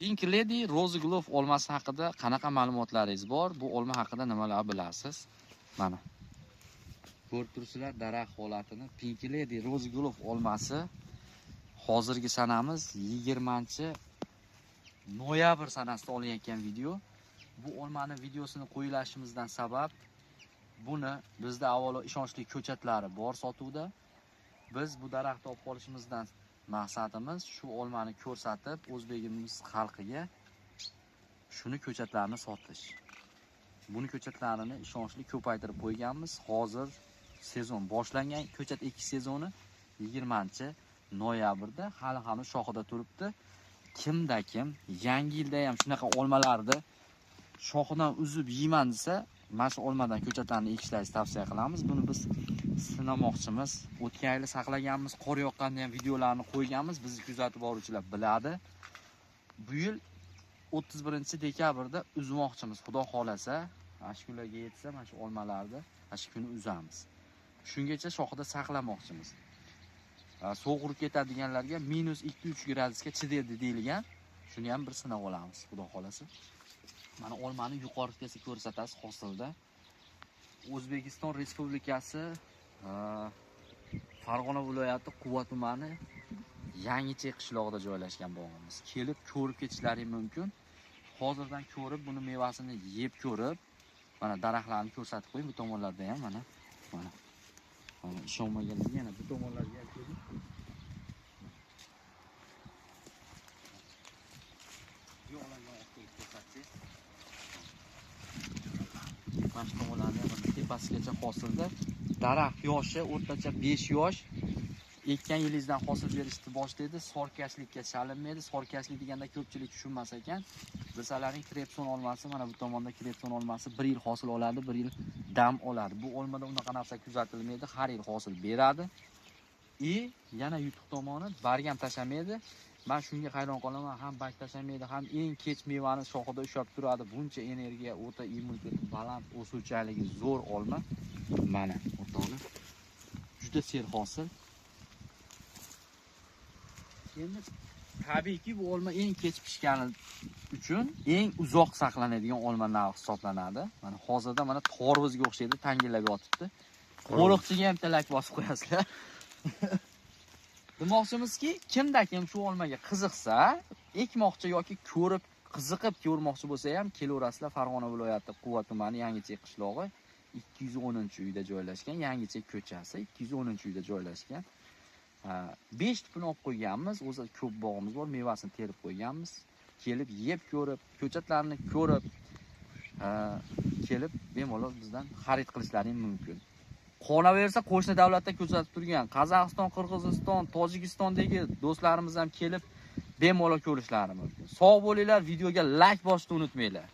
Pink Lady Rose Glove olmasi haqida qanaqa ma'lumotlaringiz bor? Bu olma haqida nimalar bilasiz? Mana. Ko'rib turibsizlar daraxt holatini. Pink Lady Rose Glove olmasi hozirgi sanamiz 20-noyabr sanasida olinayotgan video. Bu olmani videosini qo'yilashimizdan sabab buni bizda avvalo ishonchli ko'chatlari bor sotuvda. Biz bu daraxtni olib qolishimizdan maqsadimiz shu olmani ko'rsatib o'zbegimiz xalqiga shuni ko'chatlarni sotish. Buni ko'chatlarini ishonchli ko'paytirib qo'yganmiz. Hozir sezon boshlangan, ko'chat ekish sezoni 20-noyabrda hali hanuz shoxida turibdi. Kimda kim yangi yilda ham shunaqa olmalarni shoxidan uzib yeyman desa, mana shu olmadan ko'chatlarni ekishlaringizni tavsiya qilamiz. Buni biz sinamoqchimiz. O'tgan yil saqlaganmiz, qor yoqqanda ham videolarni qo'yganmiz. Bizni kuzatib boruvchilar biladi. Bu yil 31-dekabrda uzmoqchimiz. Xudo xolasa, mana shu kunlarga yetsa, mana shu olmalarni mana shu kuni uzamiz. Shungacha shoxida saqlamoqchimiz. Sovuq ketadiganlarga -2-3 gradusga chidaydi deyilgan. Shuni ham bir sinab olamiz, xudo xolasa. Mana olmani yuqorigasi ko'rsatasiz hosilda. O'zbekiston Respublikasi Farg'ona viloyati Quva tumani Yangichek qishlog'ida joylashgan bog'imiz. Kelib ko'rib ketishlaring mumkin. Hozirdan ko'rib, buni mevasini yeb ko'rib, mana daraxtlarni ko'rsatib qo'ying. Bu tomonlarda ham mana ishonmaganlar yana bu tomonlarga ham keling. Mana shu tomonlarni tepasigacha hosilda. Daraxt yoshi o'rtacha 5 yosh. Ekkan yilingizdan hosil berishni boshlaydi. Sorkashlikka chalinmaydi. Sorkashlik deganda ko'pchilik tushunmas ekan. Bisalaring Krepson olmasi, mana bu tomonda Krepson olmasi 1 yil hosil oladi, 1 yil dam oladi. Bu olmada unaqa narsa kuzatilmaydi, har yil hosil beradi. Yana yutuq tomoni bargam tashamaydi. Men shunga hayron qolaman, ham bak tashamaydi, ham eng kech mevani shoxida ushlab turadi. Buncha energiya, o'ta immunitet baland, o'suvchanligi zo'r olma. Mana o'rtoqlar. Juda serhosil. Endi tabiiyki bu olma eng kech pishgani uchun eng uzoq saqlanadigan olma narxi hisoblanadi. Mana hozirda mana torvizga o'xshaydi, tangillab yotibdi. Qo'liqchiga ham tilak bosib qo'yasizlar. Demoqchimizki, kimda kim shu olmaga qiziqsa, ekmoqchi yoki ko'rib, qiziqib ko'rmoqchi bo'lsa ham kelaverasizlar. Farg'ona viloyati Quva tumani Yangichek qishlog'i 210-uyda joylashgan, Yangichek ko'chasi 210-uyda joylashgan. 5 tipini olib qo'yganmiz. O'zi ko'p bog'imiz bor, mevasini terib qo'yganmiz. Kelib yeb ko'rib, ko'chatlarni ko'rib, kelib bemalol bizdan xarid qilishlaring mumkin. Qolaversa qo'shni davlatda ko'rsatib turgan Qozog'iston, Qirg'iziston, Tojikistondagi do'stlarimiz ham kelib bemalol ko'rishlari mumkin. Sog' bo'linglar, videoga like bosishni unutmanglar.